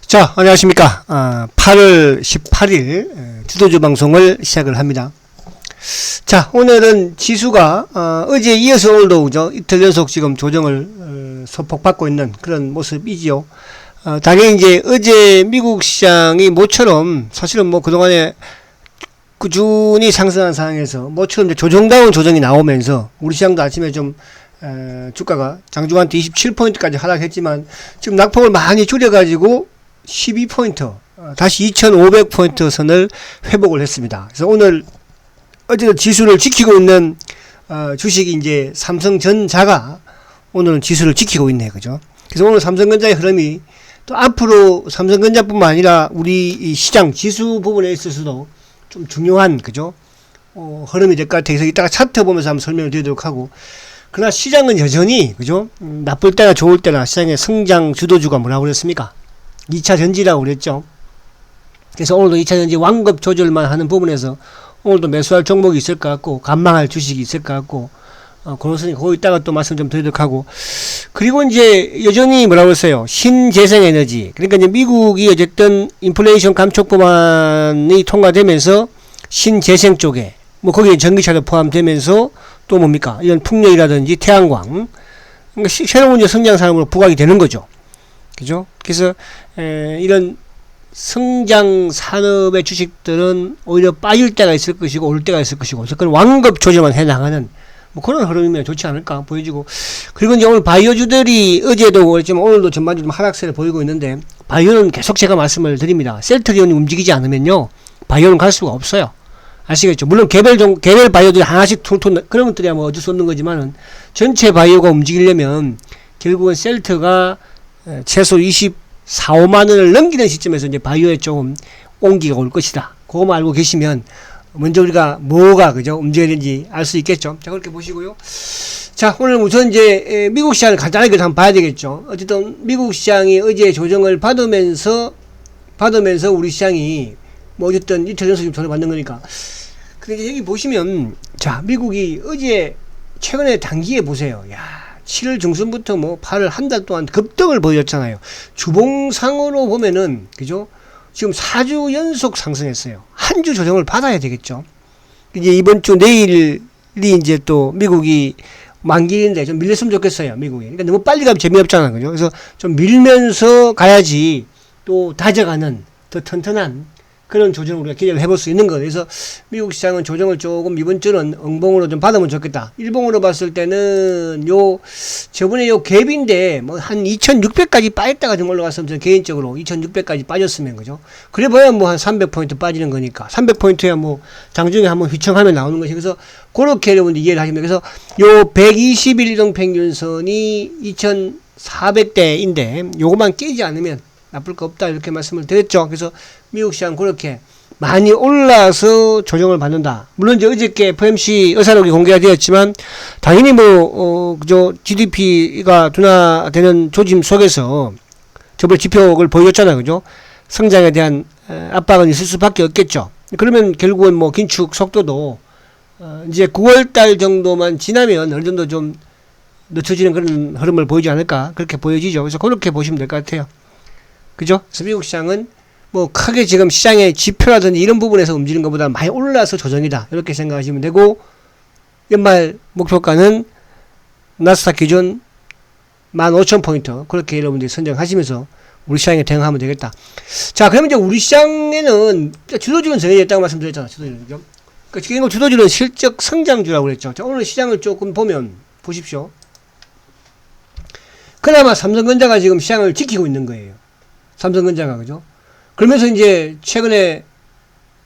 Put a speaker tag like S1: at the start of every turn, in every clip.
S1: 자, 안녕하십니까. 8월 18일 주도주 방송을 시작을 합니다. 자, 오늘은 지수가 어제에 이어서 오늘도 그죠? 이틀 연속 지금 조정을 소폭 받고 있는 그런 모습이지요. 당연히 이제 어제 미국 시장이 모처럼 사실은 뭐 그동안에 꾸준히 상승한 상황에서 모처럼 이제 조정다운 조정이 나오면서 우리 시장도 아침에 좀 주가가 장중한테 27포인트까지 하락했지만 지금 낙폭을 많이 줄여가지고 12포인트 다시 2500포인트 선을 회복을 했습니다. 그래서 오늘 어제도 지수를 지키고 있는 주식이 이제 삼성전자가 오늘은 지수를 지키고 있네요. 그죠? 그래서 오늘 삼성전자의 흐름이 또 앞으로 삼성전자뿐만 아니라 우리 이 시장 지수 부분에 있어서도 좀 중요한 그죠? 흐름이 될 것 같아요. 그래서 이따가 차트 보면서 한번 설명을 드리도록 하고, 그러나 시장은 여전히 그죠? 나쁠 때나 좋을 때나 시장의 성장 주도주가 뭐라고 그랬습니까? 2차 전지라고 그랬죠. 그래서 오늘도 2차 전지 완급 조절만 하는 부분에서 오늘도 매수할 종목이 있을 것 같고 관망할 주식이 있을 것 같고 그렇으니 그거 이따가 또 말씀 좀 드리도록 하고, 그리고 이제 여전히 뭐라고 했어요? 신재생에너지, 그러니까 이제 미국이 어쨌든 인플레이션 감축 법안이 통과되면서 신재생 쪽에 뭐 거기에 전기차도 포함되면서 또 뭡니까? 이런 풍력이라든지 태양광, 그러니까 새로운 이제 성장 산업으로 부각이 되는 거죠. 그죠? 그래서 이런 성장 산업의 주식들은 오히려 빠질 때가 있을 것이고 오를 때가 있을 것이고, 그건 완급 조정만 해나가는 뭐 그런 흐름이면 좋지 않을까 보여지고, 그리고 이제 오늘 바이오주들이 어제도 그랬지만 오늘도 전반적으로 하락세를 보이고 있는데, 바이오는 계속 제가 말씀을 드립니다. 셀트리온이 움직이지 않으면요 바이오는 갈 수가 없어요. 아시겠죠? 물론 개별 바이오들이 하나씩 툴툴 그런 것들이야 뭐 어쩔 수 없는 거지만은, 전체 바이오가 움직이려면 결국은 셀트가 최소 24, 5만원을 넘기는 시점에서 이제 바이오에 조금 온기가 올 것이다. 그거만 알고 계시면 먼저 우리가 뭐가 그죠? 움직여야 되는지 알 수 있겠죠. 자, 그렇게 보시고요. 자, 오늘 우선 이제 미국 시장을 간단하게 한번 봐야 되겠죠. 어쨌든 미국 시장이 어제 조정을 받으면서 우리 시장이 뭐 어쨌든 이틀 연속 조정을 받는 거니까. 근데 여기 보시면 자, 미국이 어제 최근에 단기에 보세요. 야, 7월 중순부터 뭐 8월 한 달 동안 급등을 보였잖아요. 주봉상으로 보면은 그죠? 지금 4주 연속 상승했어요. 한 주 조정을 받아야 되겠죠. 이제 이번 주 내일이 이제 또 미국이 만기인데 좀 밀렸으면 좋겠어요. 미국이. 그러니까 너무 빨리 가면 재미없잖아. 그죠? 그래서 좀 밀면서 가야지 또 다져가는 더 튼튼한 그런 조정을 우리가 기대를 해볼 수 있는 거예요. 그래서 미국 시장은 조정을 조금 이번 주는 응봉으로 좀 받으면 좋겠다. 일봉으로 봤을 때는 저번에 요 갭인데 뭐 한 2600까지 빠졌다가 좀 올라갔으면 저는 개인적으로 2600까지 빠졌으면 그죠? 그래 봐야 뭐 한 300포인트 빠지는 거니까 300포인트야 뭐 장중에 한번 휘청하면 나오는 것이, 그래서 그렇게 여러분들 이해를 하시면, 그래서 요 120일 이동평균선이 2400대인데 요것만 깨지 않으면 나쁠 거 없다 이렇게 말씀을 드렸죠. 그래서 미국 시장 그렇게 많이 올라서 조정을 받는다. 물론 이제 어저께 FOMC 의사록이 공개가 되었지만 당연히 그저 GDP가 둔화되는 조짐 속에서 저번에 지표를 보여줬잖아요. 그죠? 성장에 대한 압박은 있을 수밖에 없겠죠. 그러면 결국은 뭐 긴축 속도도 이제 9월달 정도만 지나면 어느 정도 좀 늦춰지는 그런 흐름을 보이지 않을까 그렇게 보여지죠. 그래서 그렇게 보시면 될 것 같아요. 그죠? 그래서 미국 시장은 뭐 크게 지금 시장의 지표라든지 이런 부분에서 움직이는 것보다 많이 올라서 조정이다. 이렇게 생각하시면 되고, 연말 목표가는 나스닥 기준 15,000포인트 그렇게 여러분들이 선정하시면서 우리 시장에 대응하면 되겠다. 자, 그러면 이제 우리 시장에는 주도주는 정해져 있다고 말씀드렸잖아요. 주도주는. 그러니까 주도주는 실적 성장주라고 그랬죠. 자, 오늘 시장을 조금 보면 보십시오. 그나마 삼성전자가 지금 시장을 지키고 있는 거예요. 삼성전자가, 그죠? 그러면서 이제 최근에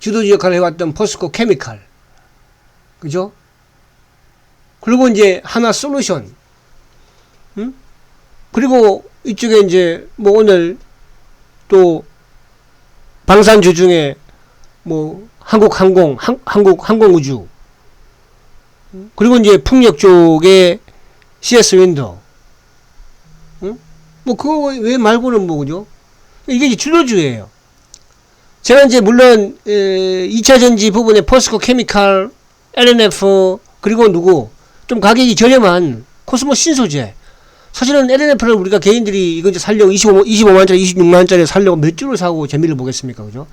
S1: 주도주 역할을 해왔던 포스코 케미칼, 그죠? 그리고 이제 하나솔루션, 그리고 이쪽에 이제 뭐 오늘 또 방산주 중에 뭐 한국항공우주, 그리고 이제 풍력 쪽에 CS 윈도, 뭐 그거 외 말고는 뭐 그죠? 이게 이제 주도주예요. 제가 이제 물론 2차 전지 부분에 포스코 케미칼, LNF, 그리고 누구 좀 가격이 저렴한 코스모 신소재 사실은 LNF를 우리가 개인들이 이거 이제 살려고 25만원짜리, 26만원짜리 살려고 몇 주를 사고 재미를 보겠습니까? 그죠?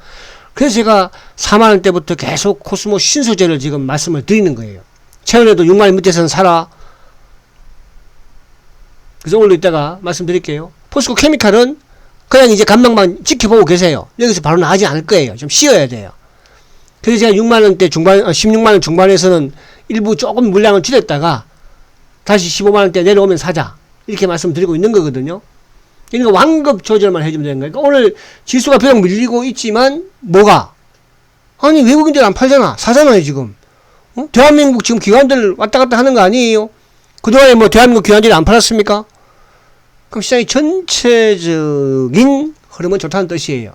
S1: 그래서 제가 4만원대부터 계속 코스모 신소재를 지금 말씀을 드리는 거예요. 최근에도 6만원 밑에서는 사라. 그래서 오늘도 이따가 말씀드릴게요. 포스코 케미칼은 그냥 이제 간망만 지켜보고 계세요. 여기서 바로 나가지 않을 거예요. 좀 쉬어야 돼요. 그래서 제가 6만원대 중반, 16만원 중반에서는 일부 조금 물량을 줄였다가 다시 15만원대 내려오면 사자. 이렇게 말씀드리고 있는 거거든요. 그러니까 완급 조절만 해주면 되는 거예요. 그러니까 오늘 지수가 비록 밀리고 있지만 뭐가? 아니 외국인들 안 팔잖아. 사잖아요 지금. 대한민국 지금 기관들 왔다 갔다 하는 거 아니에요? 그동안에 뭐 대한민국 기관들이 안 팔았습니까? 그럼 시장의 전체적인 흐름은 좋다는 뜻이에요.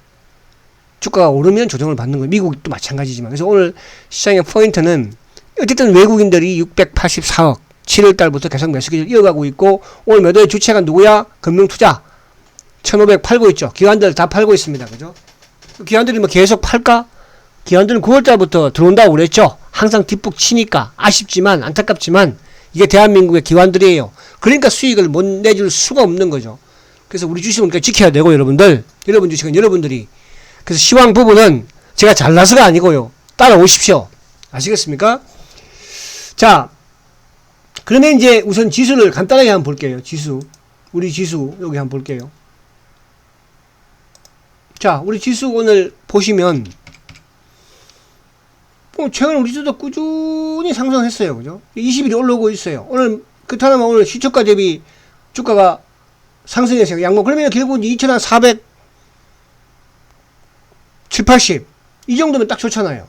S1: 주가가 오르면 조정을 받는 거예요. 미국도 마찬가지지만. 그래서 오늘 시장의 포인트는 어쨌든 외국인들이 684억 7월달부터 계속 매수기를 이어가고 있고 오늘 매도의 주체가 누구야? 금융투자 1500 팔고 있죠. 기관들 다 팔고 있습니다. 그죠? 기관들이 뭐 계속 팔까? 기관들은 9월달부터 들어온다고 그랬죠. 항상 뒷북 치니까 아쉽지만 안타깝지만 이게 대한민국의 기관들이에요. 그러니까 수익을 못 내줄 수가 없는 거죠. 그래서 우리 주식은 그러니까 지켜야 되고 여러분들 여러분 주식은 여러분들이 그래서 시황 부분은 제가 잘나서가 아니고요. 따라오십시오. 아시겠습니까? 자 그러면 이제 우선 지수를 간단하게 한번 볼게요. 지수 우리 지수 여기 한번 볼게요. 자 우리 지수 오늘 보시면 최근 우리 지수도 꾸준히 상승했어요. 그죠? 20일이 올라오고 있어요. 오늘 그렇다면 오늘 시초가 대비 주가가 상승했어요. 양봉. 그러면 결국 이제 2,400, 780. 이 정도면 딱 좋잖아요.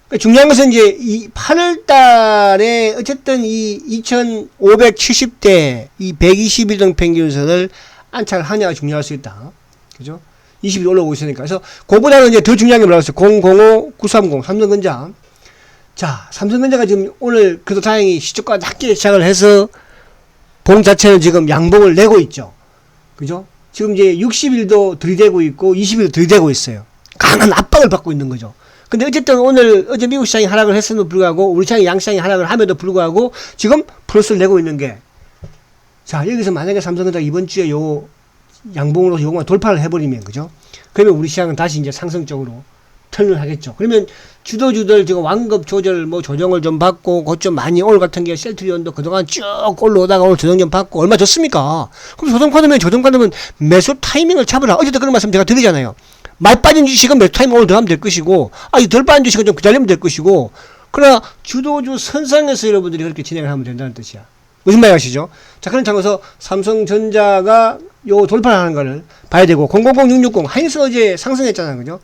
S1: 그러니까 중요한 것은 이제 이 8월 달에 어쨌든 이 2,570대 이 121등 평균선을 안착하냐가 중요할 수 있다. 그죠? 20일 올라오고 있으니까. 그래서 그보다는 이제 더 중요한 게 뭐라고 했어요? 005, 930, 삼성전자. 자, 삼성전자가 지금 오늘 그래도 다행히 시초가 낮게 시작을 해서 봉 자체는 지금 양봉을 내고 있죠. 그죠? 지금 이제 60일도 들이대고 있고 20일도 들이대고 있어요. 강한 압박을 받고 있는 거죠. 근데 어쨌든 오늘 어제 미국 시장이 하락을 했음에도 불구하고 우리 시장이 양시장이 하락을 함에도 불구하고 지금 플러스를 내고 있는 게 자, 여기서 만약에 삼성전자가 이번 주에 요 양봉으로 요것만 돌파를 해버리면 그죠? 그러면 우리 시장은 다시 이제 상승적으로 턴을 하겠죠. 그러면 주도주들 지금 완급 조절 뭐 조정을 좀 받고 그것 좀 많이 오늘 같은 게 셀트리온도 그동안 쭉 올라오다가 오늘 조정 좀 받고 얼마 줬습니까? 그럼 조정 받으면 매수 타이밍을 잡으라. 어쨌든 그런 말씀 제가 드리잖아요. 많이 빠진 주식은 매수 타이밍 오늘 들어가면 될 것이고 덜 빠진 주식은 좀 기다리면 될 것이고 그러나 주도주 선상에서 여러분들이 그렇게 진행을 하면 된다는 뜻이야. 무슨 말 하시죠? 자, 그런 차원에서 삼성전자가 요 돌파를 하는 거를 봐야 되고 000660 하이닉스 어제 상승했잖아요. 그죠?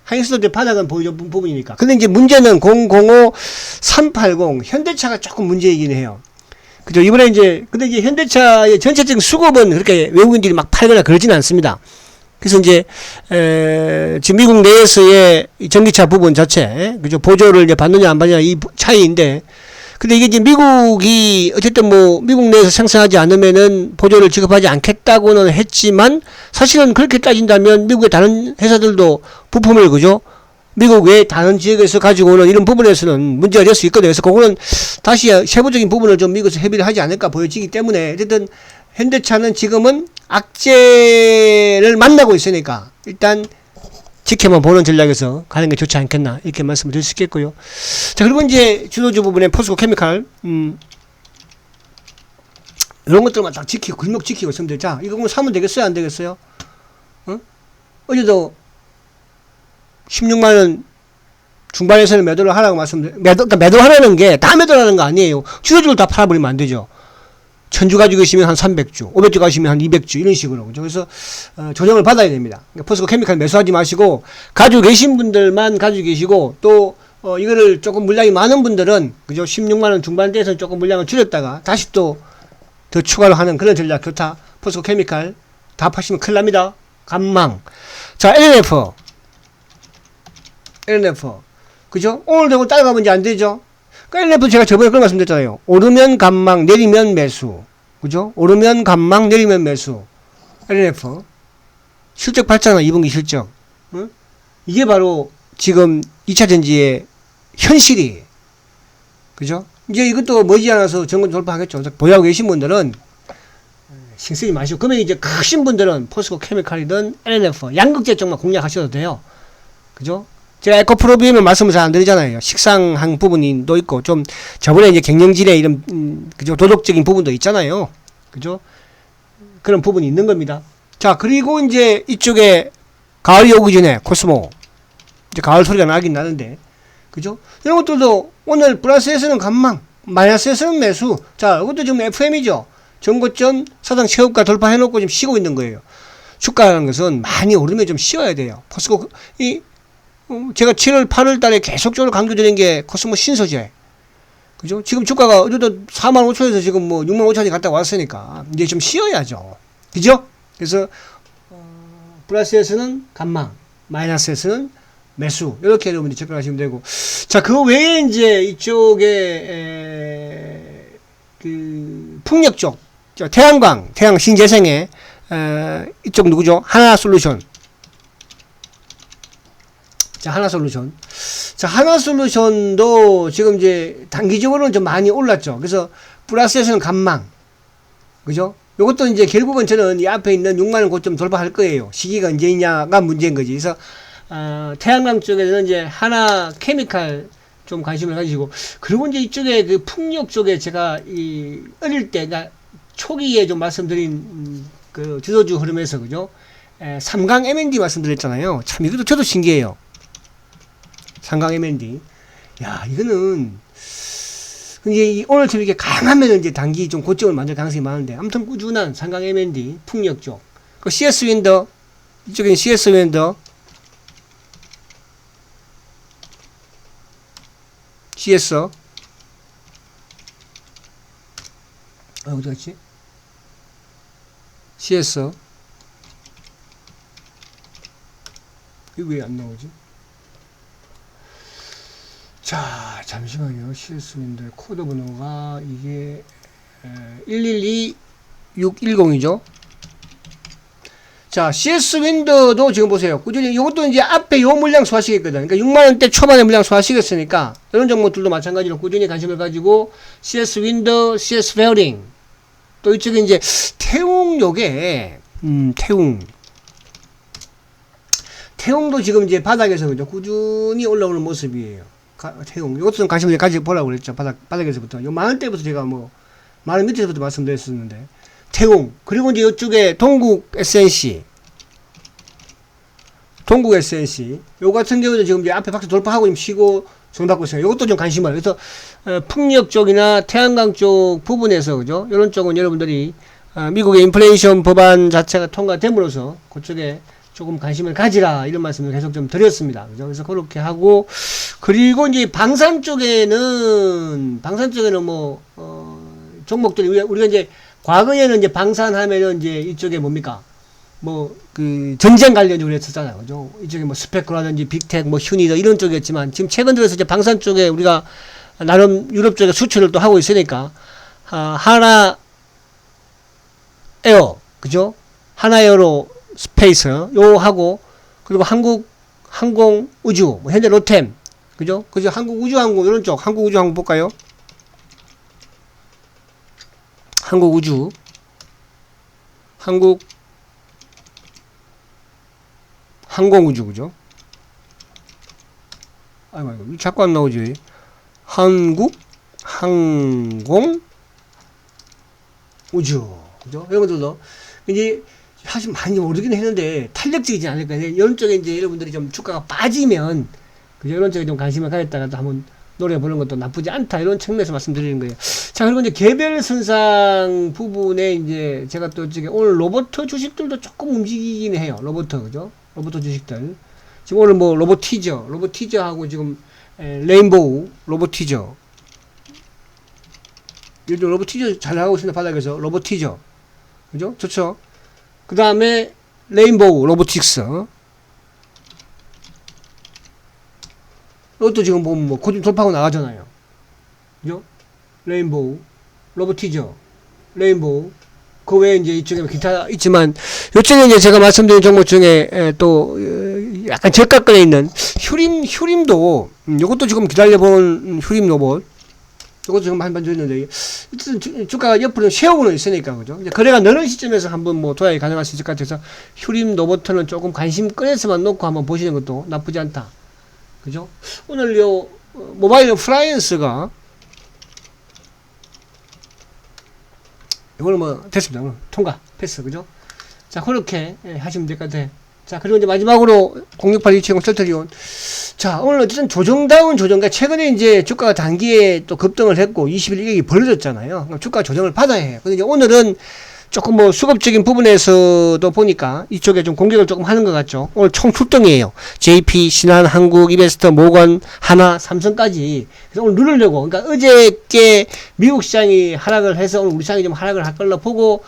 S1: 하이닉스 어제 바닥은 보여준 부분이니까. 근데 이제 문제는 005 380 현대차가 조금 문제이긴 해요. 그죠? 이번에 이제 근데 이제 현대차의 전체적인 수급은 그렇게 외국인들이 막 팔거나 그러지는 않습니다. 그래서 이제 지금 미국 내에서의 전기차 부분 자체 그죠? 보조를 이제 받느냐 안 받느냐 이 차이인데 근데 이게 이제 미국이 어쨌든 뭐 미국 내에서 생산하지 않으면은 보조를 지급하지 않겠다고는 했지만 사실은 그렇게 따진다면 미국의 다른 회사들도 부품을 그죠? 미국 외 다른 지역에서 가지고 오는 이런 부분에서는 문제가 될 수 있거든요. 그래서 그거는 다시 세부적인 부분을 좀 미국에서 협의를 하지 않을까 보여지기 때문에 어쨌든 현대차는 지금은 악재를 만나고 있으니까 일단 지켜만 보는 전략에서 가는 게 좋지 않겠나 이렇게 말씀을 드릴 수 있겠고요. 자 그리고 이제 주도주 부분에 포스코 케미칼 이런 것들만 딱 지키고 골목 지키고 있으면 돼. 자 이거 뭐 사면 되겠어요 안 되겠어요? 어제도 16만원 중반에서는 매도를 하라고 그러니까 매도하라는 게 다 매도하라는 거 아니에요. 주도주를 다 팔아버리면 안 되죠. 1000주 가지고 계시면 한 300주, 500주 가시면 한 200주, 이런 식으로. 그래서, 조정을 받아야 됩니다. 그러니까 포스코 케미칼 매수하지 마시고, 가지고 계신 분들만 가지고 계시고, 또, 이거를 조금 물량이 많은 분들은, 그죠? 16만원 중반대에서 조금 물량을 줄였다가, 다시 또, 더 추가로 하는 그런 전략 좋다. 포스코 케미칼. 다 파시면 큰일 납니다. 감망. 자, LNF. 그죠? 오늘 되고 따라가면 이제 안 되죠? LNF 제가 저번에 그런 말씀드렸잖아요. 오르면 감망, 내리면 매수. 그죠? 오르면 감망, 내리면 매수. LNF. 실적 봤잖아, 2분기 실적. 응? 이게 바로 지금 2차전지의 현실이. 그죠? 이제 이것도 머지않아서 정권 돌파하겠죠. 보유하고 계신 분들은 신경 쓰지 마시고, 그러면 이제 크신 분들은 포스코 케미칼이든 LNF, 양극재 쪽만 공략하셔도 돼요. 그죠? 제가 에코프로비엠을 말씀을 잘 안 드리잖아요. 식상한 부분이 또 있고, 좀, 저번에 이제 경영진의 이런, 그죠? 도덕적인 부분도 있잖아요. 그죠? 그런 부분이 있는 겁니다. 자, 그리고 이제 이쪽에 가을이 오기 전에 코스모. 이제 가을 소리가 나긴 나는데. 그죠? 이런 것들도 오늘 플러스에서는 감망, 마이너스에서는 매수. 자, 이것도 지금 FM이죠. 전고점 사상 최고가 돌파해놓고 지금 쉬고 있는 거예요. 주가라는 것은 많이 오르면 좀 쉬어야 돼요. 포스코, 제가 7월, 8월 달에 계속적으로 강조드린 게 코스모 신소재. 그죠? 지금 주가가 어쨌든 4만 5천에서 지금 뭐 6만 5천이 갔다 왔으니까 이제 좀 쉬어야죠. 그죠? 그래서, 플러스에서는 감망, 마이너스에서는 매수. 이렇게 여러분들이 접근하시면 되고. 자, 그 외에 이제 이쪽에, 풍력 쪽. 태양광, 태양 신재생에, 이쪽 누구죠? 하나솔루션. 자, 하나솔루션. 자, 하나솔루션도 지금 이제 단기적으로는 좀 많이 올랐죠. 그래서 플러스에서는 감망. 그죠? 요것도 이제 결국은 저는 이 앞에 있는 6만원 고점 돌파할 거예요. 시기가 언제냐가 문제인 거지. 그래서, 태양광 쪽에서는 이제 하나 케미칼 좀 관심을 가지시고, 그리고 이제 이쪽에 그 풍력 쪽에 제가 어릴 때, 그러니까 초기에 좀 말씀드린 그 주도주 흐름에서, 그죠? 3강 M&D 말씀드렸잖아요. 참, 이것도 저도 신기해요. 3강 M&D. 야, 이거는, 이제 오늘처럼 이렇게 강하면 이제 단기 좀 고점을 만들 가능성이 많은데, 아무튼 꾸준한 3강 M&D, 풍력 쪽. 그 CS 윈더, 이쪽에는 CS 윈더, CS, 어디 갔지? CS, 이거 왜 안 나오지? 자, 잠시만요. CS 윈도의 코드 번호가 이게 112610이죠. 자, CS 윈도도 지금 보세요. 꾸준히 이것도 이제 앞에 요 물량 소화시켰거든. 그러니까 6만원대 초반에 물량 소화시켰으니까 이런 종목들도 마찬가지로 꾸준히 관심을 가지고 CS 윈도, CS 베어링, 또 이쪽에 이제 태웅 태웅도 지금 이제 바닥에서 그죠? 꾸준히 올라오는 모습이에요. 태웅. 이것도 좀 관심을 가지보라고 그랬죠. 바닥에서부터. 요 만원대부터 제가 뭐, 만원 밑에서부터 말씀드렸었는데. 태웅. 그리고 이제 이쪽에 동국 SNC. 요 같은 경우도 지금 이제 앞에 박스 돌파하고 지금 쉬고 정받고 있어요. 요것도 좀 관심을. 그래서, 풍력 쪽이나 태양광 쪽 부분에서, 그죠? 요런 쪽은 여러분들이, 미국의 인플레이션 법안 자체가 통과됨으로써 그쪽에 조금 관심을 가지라 이런 말씀을 계속 좀 드렸습니다. 그죠? 그래서 그렇게 하고, 그리고 이제 방산 쪽에는 뭐 종목들이 우리가 이제 과거에는 이제 방산하면은 이제 이쪽에 뭡니까? 뭐 그 전쟁 관련적으로 했었잖아요. 그죠? 이쪽에 뭐 스페크라든지 빅텍, 뭐 휴니더 이런 쪽이었지만 지금 최근 들어서 이제 방산 쪽에 우리가 나름 유럽 쪽에 수출을 또 하고 있으니까 하나 에어, 그죠? 하나 에어로 스페이스 요 하고, 그리고 한국 항공 우주, 뭐 현재 로템, 그죠? 한국 우주항공 이런 쪽, 한국 우주항공 볼까요? 한국 우주, 한국 항공 우주, 그죠? 아이고 자꾸 안 나오지. 한국 항공 우주, 그죠? 이런 것들도 이제 사실 많이 오르긴 했는데 탄력적이지 않을까. 이런 쪽에 이제 여러분들이 좀 주가가 빠지면, 그죠? 이런 쪽에 좀 관심을 가졌다가 또 한번 노려보는 것도 나쁘지 않다. 이런 측면에서 말씀드리는 거예요. 자, 그리고 이제 개별 선상 부분에 이제 제가 또 지금 오늘 로봇 주식들도 조금 움직이긴 해요. 로봇, 그죠? 로봇 주식들. 지금 오늘 뭐 로보티저하고 지금 레인보우 로보티저. 요즘 로보티저 잘 나가고 있습니다. 바닥에서 로보티저. 그죠? 좋죠? 그 다음에 레인보우 로보틱스. 이것도 지금 보면 뭐 고점 돌파하고 나가잖아요. 그죠? 레인보우, 로보티저, 레인보우. 그 외에 이제 이쪽에 기타 있지만, 요쪽에 이제 제가 말씀드린 종목 중에 또 약간 저가권에 있는 휴림도, 요것도 지금 기다려보는 휴림 로봇. 이것도 지금 한번 줬는데, 주가가 옆으로 세우고는 있으니까, 그죠? 이제 거래가 느는 시점에서 한번 뭐 도약이 가능할 수 있을 것 같아서, 휴림 로버트는 조금 관심 꺼내서만 놓고 한번 보시는 것도 나쁘지 않다. 그죠? 오늘 모바일 플라이언스가, 이거는 뭐, 됐습니다. 오늘 통과, 패스, 그죠? 자, 그렇게 하시면 될 것 같아요. 자, 그리고 이제 마지막으로 068-270 셀트리온. 자, 오늘 어쨌든 조정다운 조정. 그러니까 최근에 이제 주가가 단기에 또 급등을 했고 20일 이격이 벌어졌잖아요. 그럼 주가 조정을 받아야 해요. 근데 이제 오늘은 조금 뭐 수급적인 부분에서도 보니까 이쪽에 좀 공격을 조금 하는 것 같죠. 오늘 총 출동이에요. JP, 신한, 한국, 이베스터, 모건, 하나, 삼성까지. 그래서 오늘 누르려고. 그러니까 어저께 미국 시장이 하락을 해서 오늘 우리 시장이 좀 하락을 할 걸로 보고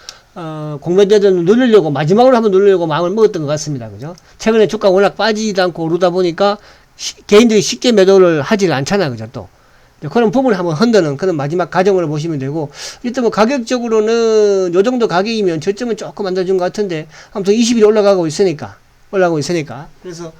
S1: 공매도를 누르려고, 마지막으로 한번 누르려고 마음을 먹었던 것 같습니다. 그죠? 최근에 주가 워낙 빠지지도 않고 오르다 보니까 개인들이 쉽게 매도를 하질 않잖아요. 그죠? 또. 그런 부분을 한번 흔드는 그런 마지막 과정으로 보시면 되고, 일단 뭐 가격적으로는 요 정도 가격이면 저점은 조금 안돼준 것 같은데, 아무튼 20일이 올라가고 있으니까. 그래서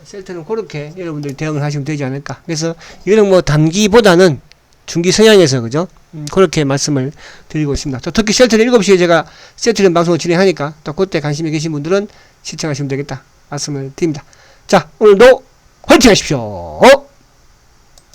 S1: 셀트는 그렇게 여러분들이 대응을 하시면 되지 않을까. 그래서 이거는 뭐 단기보다는 중기 성향에서, 그죠? 그렇게 말씀을 드리고 있습니다. 또 특히 셀트는 7시에 제가 셀트는 방송을 진행하니까 또 그때 관심이 계신 분들은 시청하시면 되겠다 말씀을 드립니다. 자, 오늘도 화이팅 하십시오.